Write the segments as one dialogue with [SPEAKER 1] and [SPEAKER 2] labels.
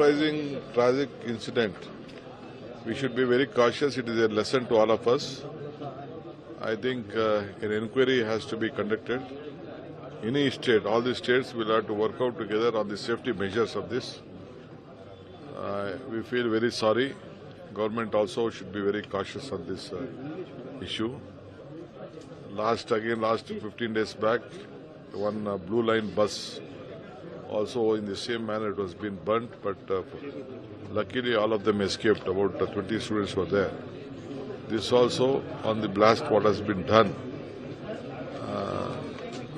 [SPEAKER 1] surprising, tragic incident. We should be very cautious. It is a lesson to all of us. I think an inquiry has to be conducted. Any state, all the states will have to work out together on the safety measures of this. We feel very sorry. Government also should be very cautious on this issue. Last 15 days back, one Blue Line bus also in the same manner it was being burnt, but luckily all of them escaped. About 20 students were there. This also on the blast what has been done.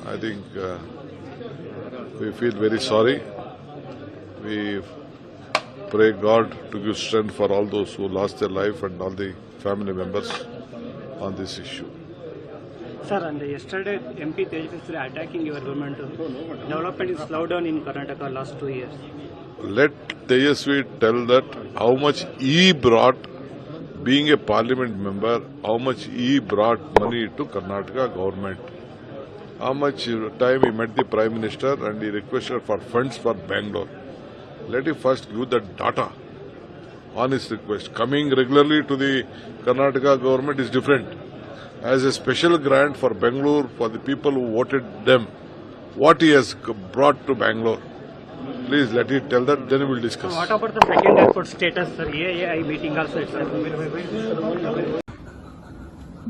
[SPEAKER 1] I think we feel very sorry. We pray God to give strength for all those who lost their life and all the family members on this issue.
[SPEAKER 2] Sir, and yesterday MP Tejasvi attacking your government. Development is slowed down in Karnataka last 2 years.
[SPEAKER 1] Let Tejasvi tell that how much he brought, being a parliament member, how much he brought money to Karnataka government. How much time he met the Prime Minister and he requested for funds for Bangalore. Let him first give the data on his request. Coming regularly to the Karnataka government is different. As a special grant for Bangalore, for the people who voted them, what he has brought to Bangalore. Please let it tell that, then we will discuss.
[SPEAKER 2] So what about the second airport status, sir? AAI meeting also.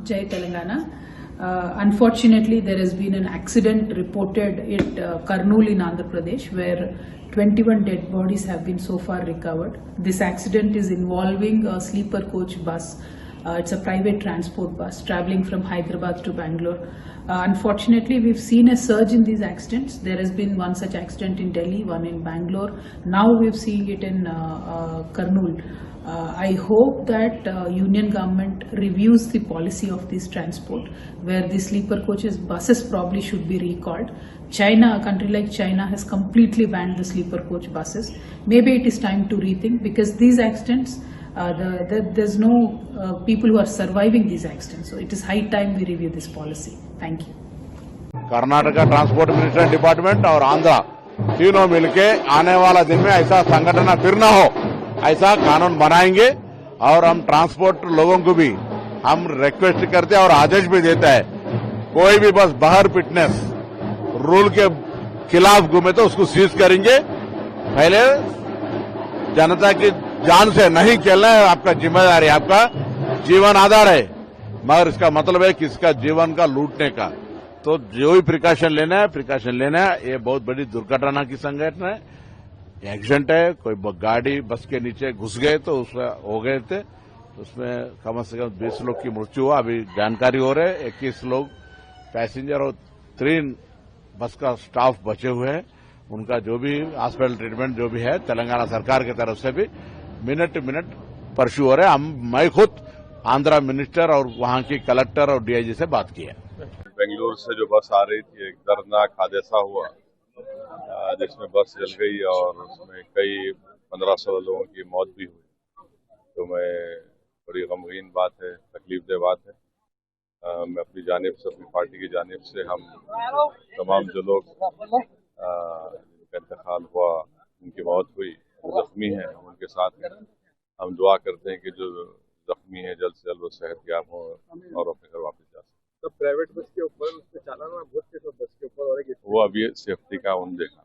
[SPEAKER 3] Jai Telangana. Unfortunately, there has been an accident reported at Kurnool in Andhra Pradesh where 21 dead bodies have been so far recovered. This accident is involving a sleeper coach bus. It's a private transport bus traveling from Hyderabad to Bangalore. Unfortunately, we've seen a surge in these accidents. There has been one such accident in Delhi, one in Bangalore. Now we're seeing it in Kurnool. I hope that Union government reviews the policy of this transport, where the sleeper coaches buses probably should be recalled. China, a country like China, has completely banned the sleeper coach buses. Maybe it is time to rethink, because these accidents, there's no people who are surviving these accidents. So it is high time we review this policy. Thank you.
[SPEAKER 4] Karnataka transport minister department और आंध्रा तीनों मिलके आने वाला दिन में ऐसा संगठन फिर न हो, ऐसा कानून बनाएंगे। और हम ट्रांसपोर्ट लोगों को भी हम रिक्वेस्ट करते हैं और आदेश भी देता है, कोई भी बस बाहर फिटनेस रूल के खिलाफ घूमे तो उसको सीज करेंगे। पहले जनता की जान से नहीं खेलना है, आपका जिम्मेदारी, आपका जीवन आधार है, मगर इसका मतलब है किसका जीवन का लूटने का। तो जो भी प्रिकॉशन लेना है। ये बहुत बड़ी दुर्घटना की संगठन है, एक्सीडेंट है, कोई गाड़ी बस के नीचे घुस गए तो उसमें हो गए थे, उसमें कम से कम 20 लोग की मृत्यु हुआ। अभी जानकारी हो रहे 21 लोग पैसेंजर और 3 बस का स्टाफ बचे हुए हैं। उनका जो भी हॉस्पिटल ट्रीटमेंट जो भी है तेलंगाना सरकार की तरफ से भी मिनट परस्यू हो रहे हैं। मैं खुद आंध्रा मिनिस्टर और वहां की कलेक्टर और डीआईजी से बात की है।
[SPEAKER 5] बेंगलुरु से जो बस आ रही थी, एक दर्दनाक हादसा हुआ जिसमें बस जल गई और उसमें कई 1500 लोगों की मौत भी हुई। तो मैं बड़ी गमगीन बात है, तकलीफदेह बात है। मैं अपनी जानिब से, अपनी पार्टी की जानिब से हम तमाम जो लोग जिनका इंतकाल हुआ, उनकी मौत हुई, जख्मी हैं, उनके साथ हैं। हम दुआ करते हैं कि जो जख्मी है जल्द से जल्द वो सेहतयाब हो और अपने घर वापस जा सकें।
[SPEAKER 6] तो प्राइवेट बस के ऊपर उस पर चालान बहुत थे, तो बस के ऊपर और
[SPEAKER 5] वो अभी सेफ्टी का उन देखा।